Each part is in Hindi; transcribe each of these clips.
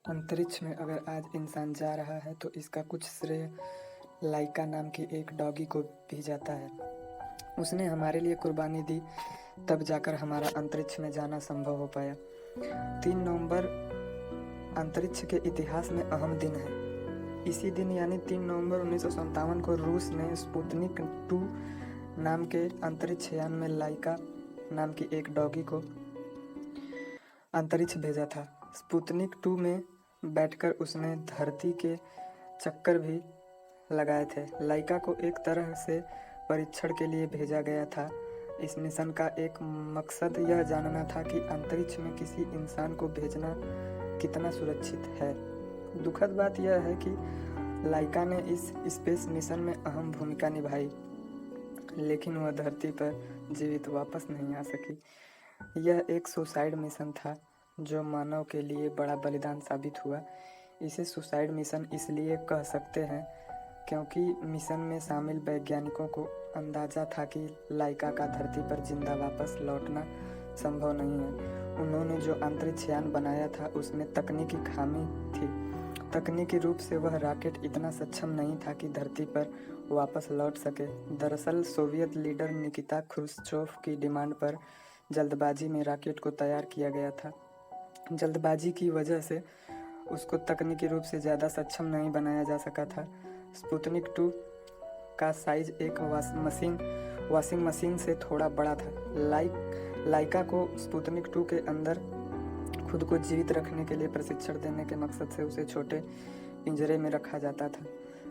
अंतरिक्ष में अगर आज इंसान जा रहा है तो इसका कुछ श्रेय लाइका नाम की एक डॉगी को भी जाता है। उसने हमारे लिए कुर्बानी दी, तब जाकर हमारा अंतरिक्ष में जाना संभव हो पाया। 3 नवंबर अंतरिक्ष के इतिहास में अहम दिन है। इसी दिन यानी 3 नवंबर 1957 को रूस ने स्पुतनिक 2 नाम के अंतरिक्ष यान में लाइका नाम की एक डॉगी को अंतरिक्ष भेजा था। स्पुतनिक 2 में बैठकर उसने धरती के चक्कर भी लगाए थे। लाइका को एक तरह से परीक्षण के लिए भेजा गया था। इस मिशन का एक मकसद यह जानना था कि अंतरिक्ष में किसी इंसान को भेजना कितना सुरक्षित है। दुखद बात यह है कि लाइका ने इस स्पेस मिशन में अहम भूमिका निभाई, लेकिन वह धरती पर जीवित वापस नहीं आ सकी। यह एक सुसाइड मिशन था जो मानव के लिए बड़ा बलिदान साबित हुआ। इसे सुसाइड मिशन इसलिए कह सकते हैं क्योंकि मिशन में शामिल वैज्ञानिकों को अंदाजा था कि लाइका का धरती पर जिंदा वापस लौटना संभव नहीं है। उन्होंने जो अंतरिक्ष यान बनाया था उसमें तकनीकी खामी थी। तकनीकी रूप से वह रॉकेट इतना सक्षम नहीं था कि धरती पर वापस लौट सके। दरअसल सोवियत लीडर निकिता क्रुश्चोव की डिमांड पर जल्दबाजी में रॉकेट को तैयार किया गया था। जल्दबाजी की वजह से उसको तकनीकी रूप से ज़्यादा सक्षम नहीं बनाया जा सका था। स्पुतनिक 2 का साइज एक वॉशिंग मशीन से थोड़ा बड़ा था। लाइका को स्पुतनिक 2 के अंदर खुद को जीवित रखने के लिए प्रशिक्षण देने के मकसद से उसे छोटे पिंजरे में रखा जाता था।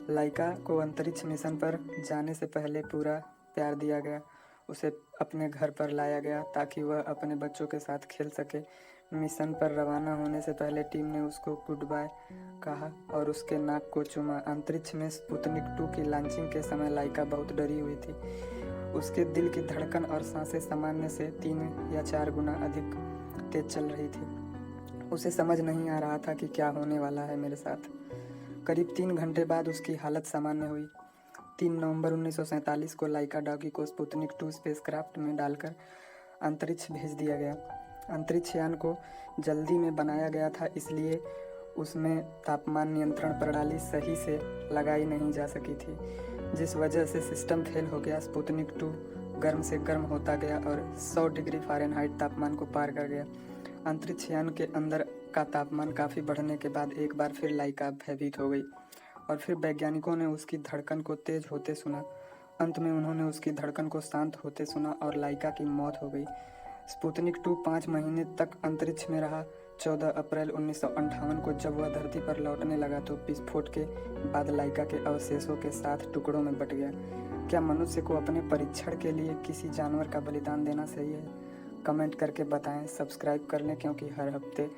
लाइका को अंतरिक्ष मिशन पर जाने से पहले पूरा प्यार दिया गया। उसे अपने घर पर लाया गया ताकि वह अपने बच्चों के साथ खेल सके। मिशन पर रवाना होने से पहले टीम ने उसको गुड बाय कहा और उसके नाक को चूमा। अंतरिक्ष में स्पुतनिक 2 की लॉन्चिंग के समय लाइका बहुत डरी हुई थी। उसके दिल की धड़कन और सांसें सामान्य से 3 या 4 गुना अधिक तेज चल रही थी। उसे समझ नहीं आ रहा था कि क्या होने वाला है मेरे साथ। करीब 3 घंटे बाद उसकी हालत सामान्य हुई। 3 नवंबर 1947 को लाइका डॉगी को स्पुतनिक 2 स्पेसक्राफ्ट में डालकर अंतरिक्ष भेज दिया गया। अंतरिक्ष यान को जल्दी में बनाया गया था, इसलिए उसमें तापमान नियंत्रण प्रणाली सही से लगाई नहीं जा सकी थी, जिस वजह से सिस्टम फेल हो गया। स्पुतनिक 2 गर्म से गर्म होता गया और 100 डिग्री फ़ारेनहाइट तापमान को पार कर गया। अंतरिक्ष यान के अंदर का तापमान काफ़ी बढ़ने के बाद एक बार फिर लाइका भयभीत हो गई और फिर वैज्ञानिकों ने उसकी धड़कन को तेज होते सुना। अंत में उन्होंने उसकी धड़कन को शांत होते सुना और लाइका की मौत हो गई। स्पुतनिक 2 5 महीने तक अंतरिक्ष में रहा। 14 अप्रैल 1958 को जब वह धरती पर लौटने लगा तो विस्फोट के बाद लाइका के अवशेषों के साथ टुकड़ों में बट गया। क्या मनुष्य को अपने परीक्षण के लिए किसी जानवर का बलिदान देना सही है? कमेंट करके बताएं। सब्सक्राइब कर लें क्योंकि हर हफ्ते